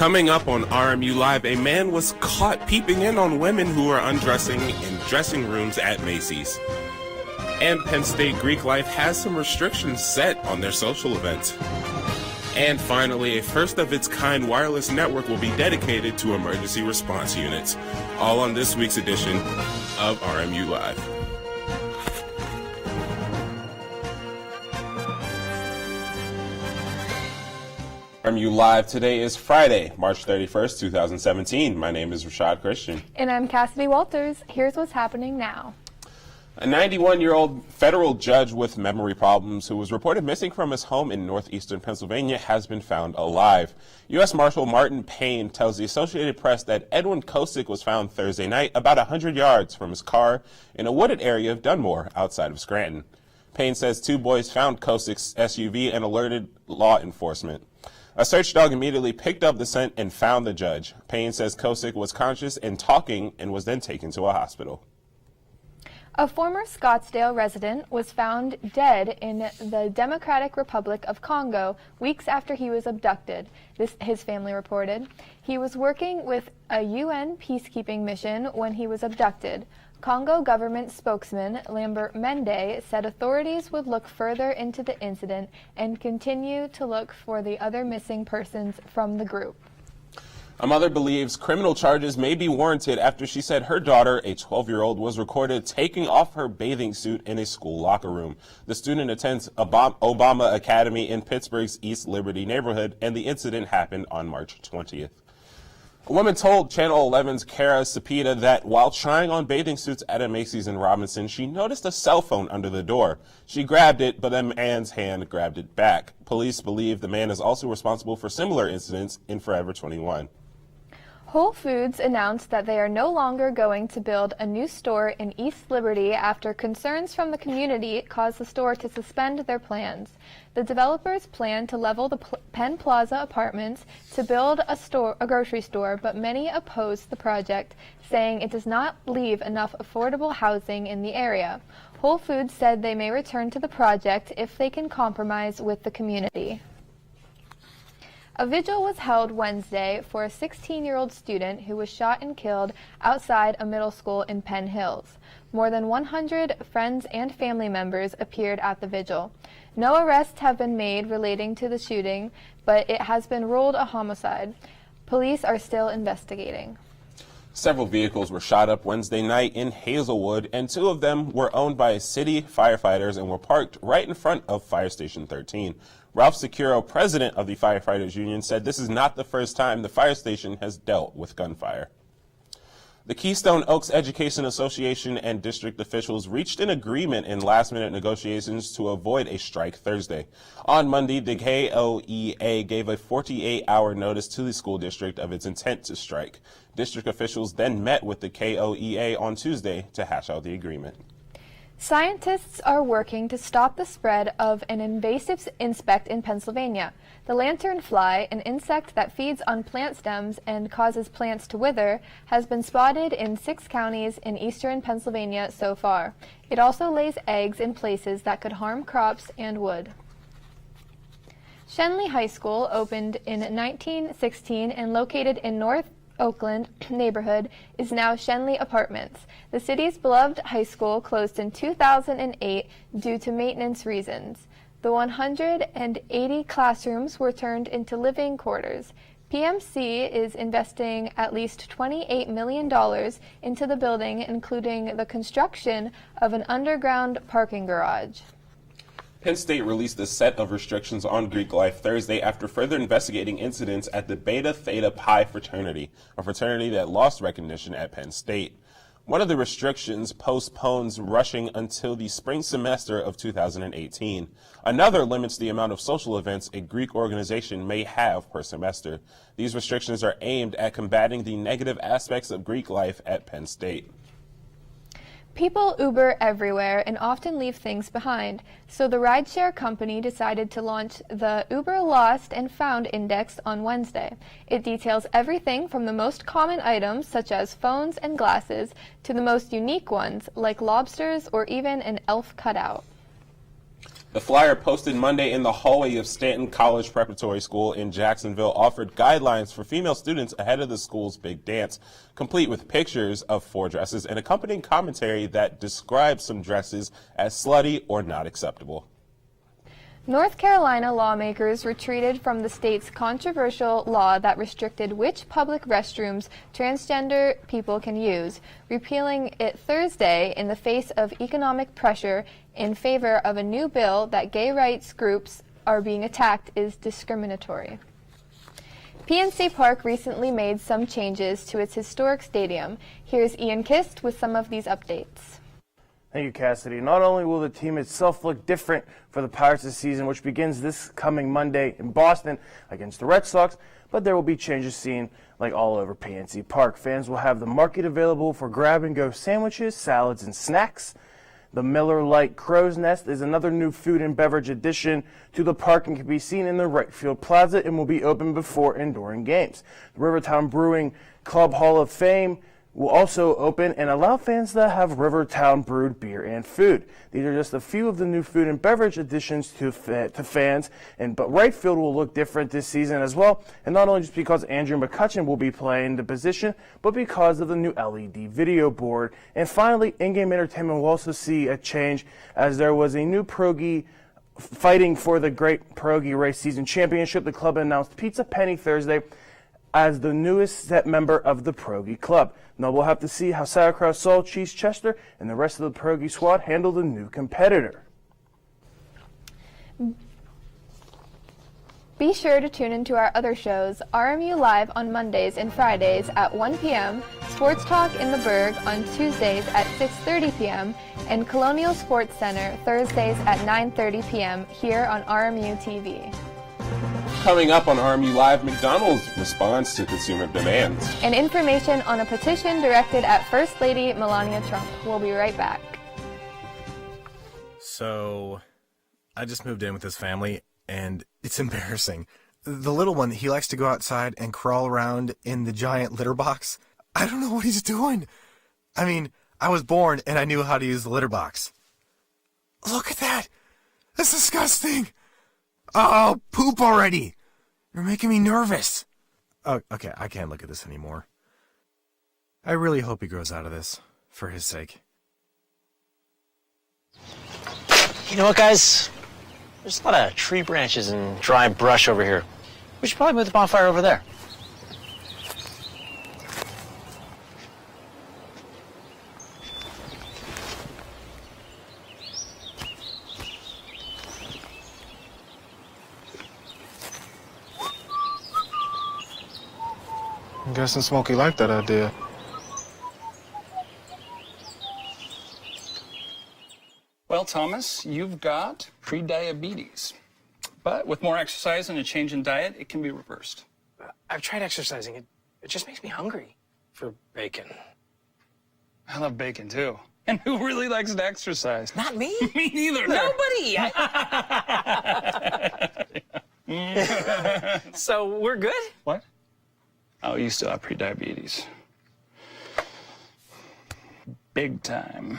Coming up on RMU Live, a man was caught peeping in on women who were undressing in dressing rooms at Macy's. And Penn State Greek Life has some restrictions set on their social events. And finally, a first-of-its-kind wireless network will be dedicated to emergency response units. All on this week's edition of RMU Live. RMU Live today is Friday, March 31st, 2017. My name is Rashad Christian. And I'm Cassidy Walters. Here's what's happening now. A 91-year-old federal judge with memory problems who was reported missing from his home in northeastern Pennsylvania has been found alive. U.S. Marshal Martin Payne tells the Associated Press that Edwin Kosick was found Thursday night about 100 yards from his car in a wooded area of Dunmore outside of Scranton. Payne says two boys found Kosick's SUV and alerted law enforcement. A search dog immediately picked up the scent and found the judge. Payne says Kosick was conscious and talking and was then taken to a hospital. A former Scottsdale resident was found dead in the Democratic Republic of Congo weeks after he was abducted, his family reported. He was working with a UN peacekeeping mission when he was abducted. Congo government spokesman Lambert Mende said authorities would look further into the incident and continue to look for the other missing persons from the group. A mother believes criminal charges may be warranted after she said her daughter, a 12-year-old, was recorded taking off her bathing suit in a school locker room. The student attends Obama Academy in Pittsburgh's East Liberty neighborhood, and the incident happened on March 20th. A woman told Channel 11's Kara Cepeda that while trying on bathing suits at a Macy's in Robinson, she noticed a cell phone under the door. She grabbed it, but a man's hand grabbed it back. Police believe the man is also responsible for similar incidents in Forever 21. Whole Foods announced that they are no longer going to build a new store in East Liberty after concerns from the community caused the store to suspend their plans. The developers plan to level the Penn Plaza apartments to build a grocery store, but many oppose the project, saying it does not leave enough affordable housing in the area. Whole Foods said they may return to the project if they can compromise with the community. A vigil was held Wednesday for a 16-year-old student who was shot and killed outside a middle school in Penn Hills. More than 100 friends and family members appeared at the vigil. No arrests have been made relating to the shooting, but it has been ruled a homicide. Police are still investigating. Several vehicles were shot up Wednesday night in Hazelwood, and two of them were owned by city firefighters and were parked right in front of Fire Station 13. Ralph Securo, president of the Firefighters Union, said this is not the first time the fire station has dealt with gunfire. The Keystone Oaks Education Association and district officials reached an agreement in last-minute negotiations to avoid a strike Thursday. On Monday, the KOEA gave a 48-hour notice to the school district of its intent to strike. District officials then met with the KOEA on Tuesday to hash out the agreement. Scientists are working to stop the spread of an invasive insect in Pennsylvania. The lanternfly, an insect that feeds on plant stems and causes plants to wither, has been spotted in 6 counties in eastern Pennsylvania so far. It also lays eggs in places that could harm crops and wood. Shenley High School opened in 1916 and located in North Oakland neighborhood is now Shenley Apartments. The city's beloved high school closed in 2008 due to maintenance reasons. The 180 classrooms were turned into living quarters. PMC is investing at least $28 million into the building, including the construction of an underground parking garage. Penn State released a set of restrictions on Greek life Thursday after further investigating incidents at the Beta Theta Pi fraternity, a fraternity that lost recognition at Penn State. One of the restrictions postpones rushing until the spring semester of 2018. Another limits the amount of social events a Greek organization may have per semester. These restrictions are aimed at combating the negative aspects of Greek life at Penn State. People Uber everywhere and often leave things behind, so the rideshare company decided to launch the Uber Lost and Found Index on Wednesday. It details everything from the most common items, such as phones and glasses, to the most unique ones, like lobsters or even an elf cutout. The flyer posted Monday in the hallway of Stanton College Preparatory School in Jacksonville offered guidelines for female students ahead of the school's big dance, complete with pictures of 4 dresses and accompanying commentary that describes some dresses as slutty or not acceptable. North Carolina lawmakers retreated from the state's controversial law that restricted which public restrooms transgender people can use, repealing it Thursday in the face of economic pressure in favor of a new bill that gay rights groups are being attacked is discriminatory. PNC Park recently made some changes to its historic stadium. Here's Ian Kist with some of these updates. Thank you, Cassidy. Not only will the team itself look different for the Pirates this season, which begins this coming Monday in Boston against the Red Sox, but there will be changes seen like all over PNC Park. Fans will have the market available for grab-and-go sandwiches, salads, and snacks. The Miller Lite Crow's Nest is another new food and beverage addition to the park and can be seen in the right field plaza and will be open before and during games. The Rivertown Brewing Club Hall of Fame will also open and allow fans to have Rivertown brewed beer and food. These are just a few of the new food and beverage additions to fans, but right field will look different this season as well, and not only just because Andrew McCutcheon will be playing the position, but because of the new LED video board. And finally, in-game entertainment will also see a change as there was a new Pierogi fighting for the Great Pierogi Race Season Championship. The club announced Pizza Penny Thursday as the newest set member of the Pierogi Club. Now we'll have to see how Sauerkraut Saul, Cheese Chester, and the rest of the Pierogi squad handle the new competitor. Be sure to tune into our other shows, RMU Live on Mondays and Fridays at 1 p.m., Sports Talk in the Berg on Tuesdays at 6:30 p.m., and Colonial Sports Center Thursdays at 9:30 p.m. here on RMU-TV. Coming up on RMU Live, McDonald's responds to consumer demands. And information on a petition directed at First Lady Melania Trump. We'll be right back. So, I just moved in with this family, and it's embarrassing. The little one, he likes to go outside and crawl around in the giant litter box. I don't know what he's doing. I mean, I was born and I knew how to use the litter box. Look at that! That's disgusting! Oh, poop already! You're making me nervous. Oh, okay, I can't look at this anymore. I really hope he grows out of this, for his sake. You know what, guys? There's a lot of tree branches and dry brush over here. We should probably move the bonfire over there. I'm guessing Smokey liked that idea. Well, Thomas, you've got pre-diabetes. But with more exercise and a change in diet, it can be reversed. I've tried exercising. It just makes me hungry for bacon. I love bacon, too. And who really likes to exercise? Not me. Me neither. Nobody. So we're good? What? Oh, you still have pre-diabetes. Big time.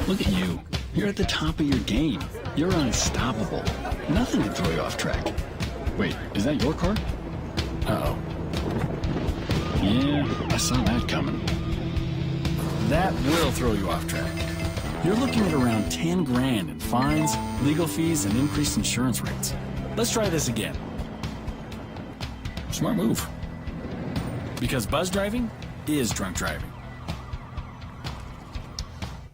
Look at you. You're at the top of your game. You're unstoppable. Nothing can throw you off track. Wait, is that your car? Uh-oh. Yeah, I saw that coming. That will throw you off track. You're looking at around 10 grand in fines, legal fees, and increased insurance rates. Let's try this again. Smart move. Because buzz driving is drunk driving.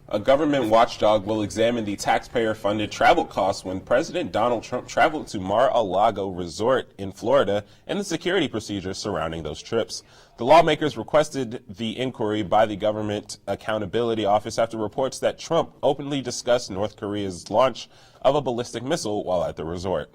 A government watchdog will examine the taxpayer-funded travel costs when President Donald Trump traveled to Mar-a-Lago Resort in Florida and the security procedures surrounding those trips. The lawmakers requested the inquiry by the Government Accountability Office after reports that Trump openly discussed North Korea's launch of a ballistic missile while at the resort.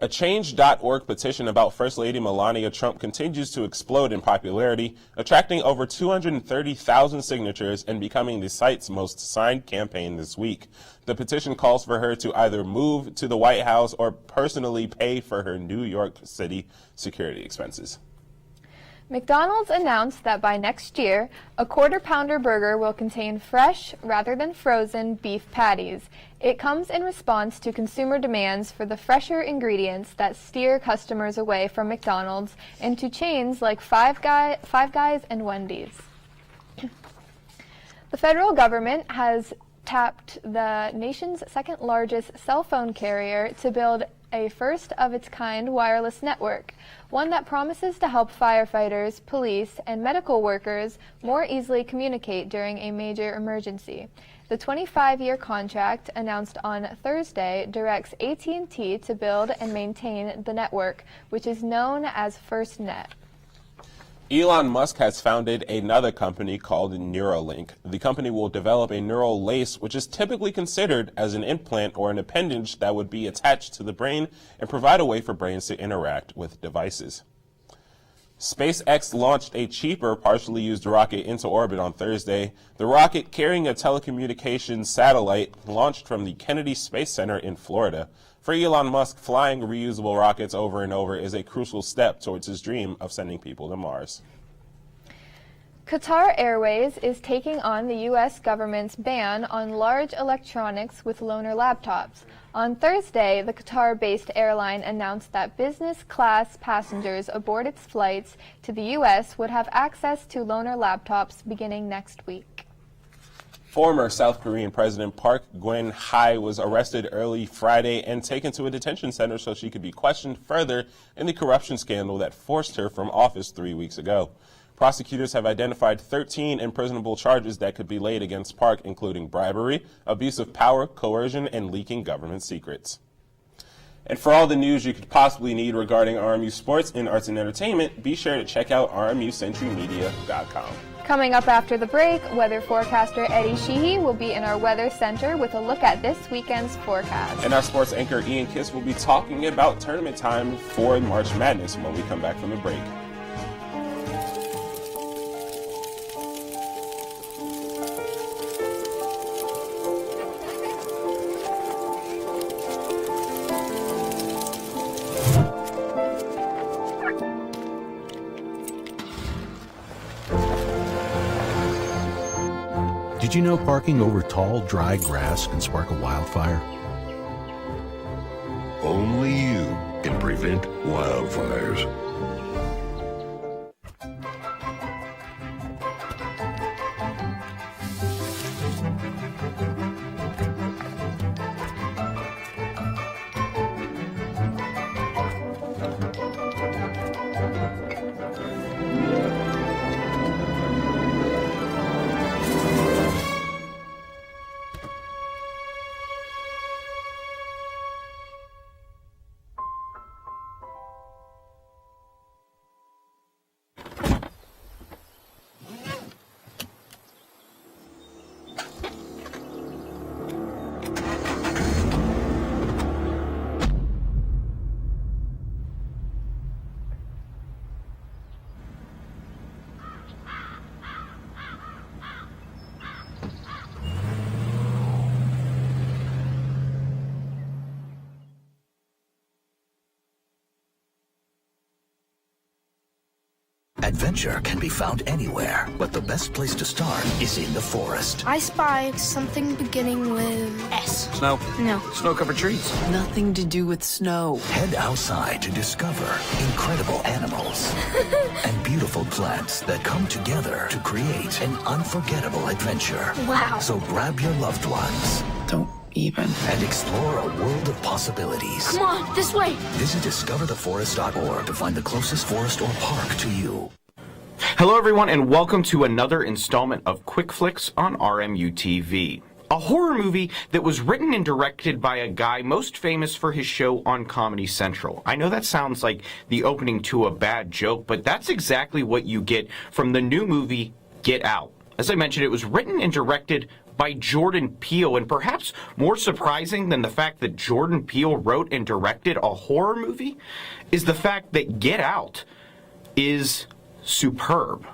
A Change.org petition about First Lady Melania Trump continues to explode in popularity, attracting over 230,000 signatures and becoming the site's most signed campaign this week. The petition calls for her to either move to the White House or personally pay for her New York City security expenses. McDonald's announced that by next year, a quarter-pounder burger will contain fresh, rather than frozen, beef patties. It comes in response to consumer demands for the fresher ingredients that steer customers away from McDonald's into chains like Five Guys and Wendy's. The federal government has tapped the nation's second-largest cell phone carrier to build a first-of-its-kind wireless network, one that promises to help firefighters, police, and medical workers more easily communicate during a major emergency. The 25-year contract, announced on Thursday, directs AT&T to build and maintain the network, which is known as FirstNet. Elon Musk has founded another company called Neuralink. The company will develop a neural lace, which is typically considered as an implant or an appendage that would be attached to the brain and provide a way for brains to interact with devices. SpaceX launched a cheaper, partially used rocket into orbit on Thursday. The rocket, carrying a telecommunications satellite, launched from the Kennedy Space Center in Florida. For Elon Musk, flying reusable rockets over and over is a crucial step towards his dream of sending people to Mars. Qatar Airways is taking on the U.S. government's ban on large electronics with loaner laptops. On Thursday, the Qatar-based airline announced that business-class passengers aboard its flights to the U.S. would have access to loaner laptops beginning next week. Former South Korean President Park Geun-hye was arrested early Friday and taken to a detention center so she could be questioned further in the corruption scandal that forced her from office 3 weeks ago. Prosecutors have identified 13 imprisonable charges that could be laid against Park, including bribery, abuse of power, coercion, and leaking government secrets. And for all the news you could possibly need regarding RMU sports and arts and entertainment, be sure to check out RMUCentryMedia.com. Coming up after the break, weather forecaster Eddie Sheehy will be in our weather center with a look at this weekend's forecast. And our sports anchor Ian Kiss will be talking about tournament time for March Madness when we come back from the break. Did you know parking over tall, dry grass can spark a wildfire? Only you can prevent wildfires. Adventure can be found anywhere, but the best place to start is in the forest. I spy something beginning with S. Snow? No. Snow-covered trees. Nothing to do with snow. Head outside to discover incredible animals and beautiful plants that come together to create an unforgettable adventure. Wow. So grab your loved ones. Don't even. And explore a world of possibilities. Come on, this way. Visit discovertheforest.org to find the closest forest or park to you. Hello everyone and welcome to another installment of Quick Flicks on RMU-TV. A horror movie that was written and directed by a guy most famous for his show on Comedy Central. I know that sounds like the opening to a bad joke, but that's exactly what you get from the new movie Get Out. As I mentioned, it was written and directed by Jordan Peele, and perhaps more surprising than the fact that Jordan Peele wrote and directed a horror movie is the fact that Get Out is superb.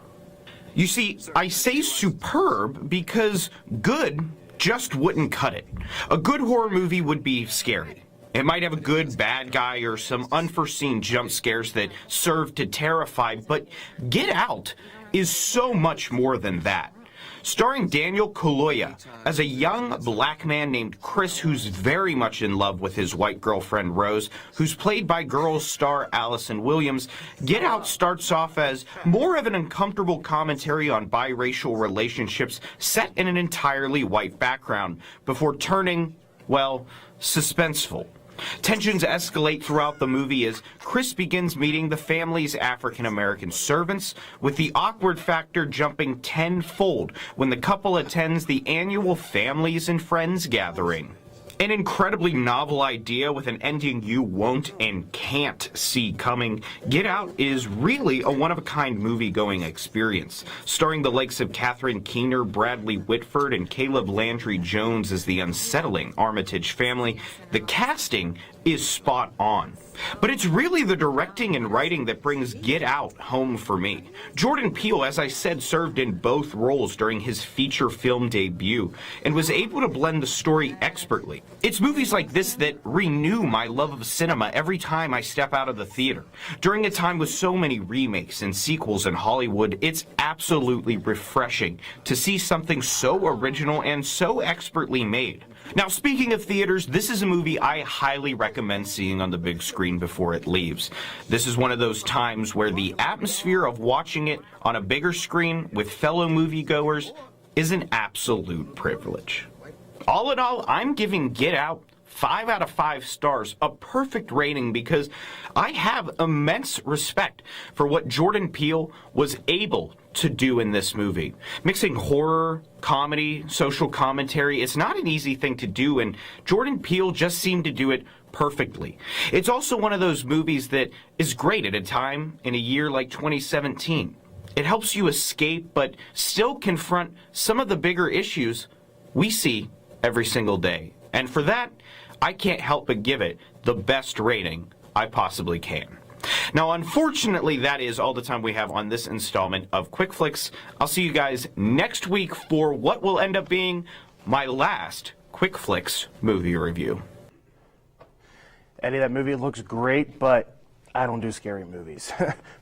You see, I say superb because good just wouldn't cut it. A good horror movie would be scary, It might have a good bad guy or some unforeseen jump scares that serve to terrify, but Get Out is so much more than that. Starring Daniel Kaluuya as a young black man named Chris who's very much in love with his white girlfriend Rose, who's played by Girls star Allison Williams, Get Out starts off as more of an uncomfortable commentary on biracial relationships set in an entirely white background, before turning, well, suspenseful. Tensions escalate throughout the movie as Chris begins meeting the family's African-American servants, with the awkward factor jumping tenfold when the couple attends the annual Families and Friends gathering. An incredibly novel idea with an ending you won't and can't see coming, Get Out is really a one-of-a-kind movie-going experience. Starring the likes of Catherine Keener, Bradley Whitford, and Caleb Landry Jones as the unsettling Armitage family, the casting is spot on. But it's really the directing and writing that brings Get Out home for me. Jordan Peele, as I said, served in both roles during his feature film debut and was able to blend the story expertly. It's movies like this that renew my love of cinema every time I step out of the theater. During a time with so many remakes and sequels in Hollywood, it's absolutely refreshing to see something so original and so expertly made. Now, speaking of theaters, this is a movie I highly recommend seeing on the big screen before it leaves. This is one of those times where the atmosphere of watching it on a bigger screen with fellow moviegoers is an absolute privilege. All in all, I'm giving Get Out 5 out of 5 stars, a perfect rating, because I have immense respect for what Jordan Peele was able to do in this movie. Mixing horror, comedy, social commentary, it's not an easy thing to do, and Jordan Peele just seemed to do it perfectly. It's also one of those movies that is great at a time in a year like 2017. It helps you escape, but still confront some of the bigger issues we see every single day. And for that, I can't help but give it the best rating I possibly can. Now, unfortunately, that is all the time we have on this installment of Quick Flicks. I'll see you guys next week for what will end up being my last Quick Flicks movie review. Eddie, that movie looks great, but I don't do scary movies.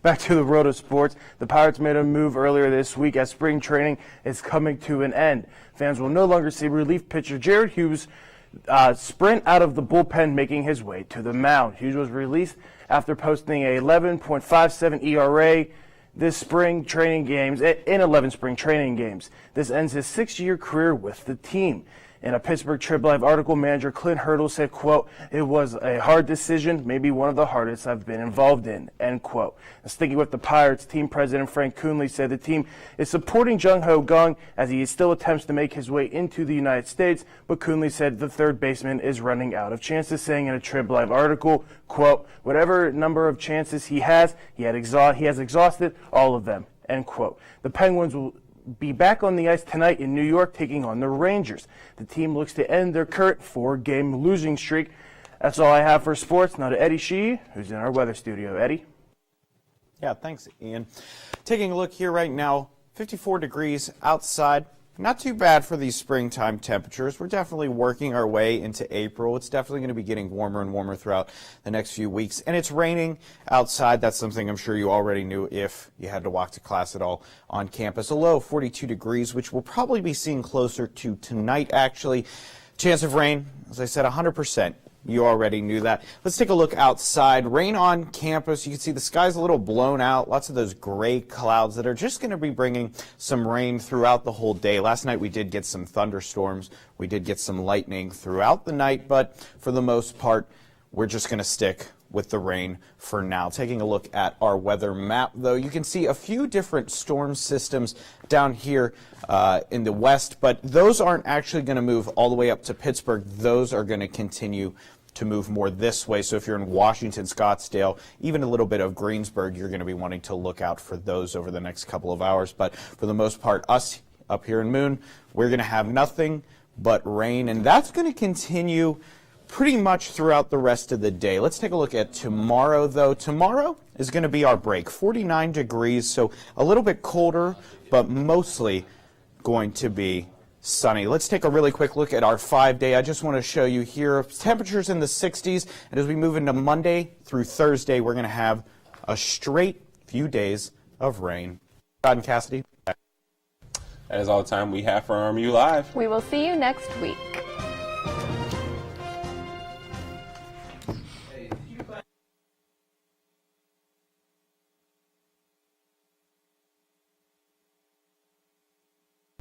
Back to the world of sports. The Pirates made a move earlier this week as spring training is coming to an end. Fans will no longer see relief pitcher Jared Hughes sprint out of the bullpen, making his way to the mound. Hughes was released after posting a 11.57 ERA this spring training games in 11 spring training games. This ends his 6-year career with the team. In a Pittsburgh Trib-Live article, manager Clint Hurdle said, quote, "It was a hard decision, maybe one of the hardest I've been involved in," end quote. And sticking with the Pirates, team president Frank Coonley said the team is supporting Jung-Ho Kang as he still attempts to make his way into the United States, but Coonley said the third baseman is running out of chances, saying in a Trib-Live article, quote, "Whatever number of chances he has exhausted all of them," end quote. The Penguins will be back on the ice tonight in New York, taking on the Rangers. The team looks to end their current 4-game losing streak. That's all I have for sports. Now to Eddie Shee, who's in our weather studio. Eddie? Yeah, thanks, Ian. Taking a look here right now, 54 degrees outside. Not too bad for these springtime temperatures. We're definitely working our way into April. It's definitely going to be getting warmer and warmer throughout the next few weeks. And it's raining outside. That's something I'm sure you already knew if you had to walk to class at all on campus. A low of 42 degrees, which we'll probably be seeing closer to tonight, actually. Chance of rain, as I said, 100%. You already knew that. Let's take a look outside. Rain on campus. You can see the sky's a little blown out. Lots of those gray clouds that are just going to be bringing some rain throughout the whole day. Last night we did get some thunderstorms. We did get some lightning throughout the night, but for the most part, we're just going to stick with the rain for now. Taking a look at our weather map, though, you can see a few different storm systems down here in the west, but those aren't actually going to move all the way up to Pittsburgh. Those are going to continue to move more this way. So if you're in Washington, Scottsdale, even a little bit of Greensburg, you're going to be wanting to look out for those over the next couple of hours. But for the most part, us up here in Moon, we're going to have nothing but rain, and that's going to continue pretty much throughout the rest of the day. Let's take a look at tomorrow, though. Tomorrow is going to be our break. 49 degrees, so a little bit colder, but mostly going to be sunny. Let's take a really quick look at our 5-day. I just want to show you here temperatures in the 60s, and as we move into Monday through Thursday, we're going to have a straight few days of rain. Todd and Cassidy. That is all the time we have for RMU Live. We will see you next week.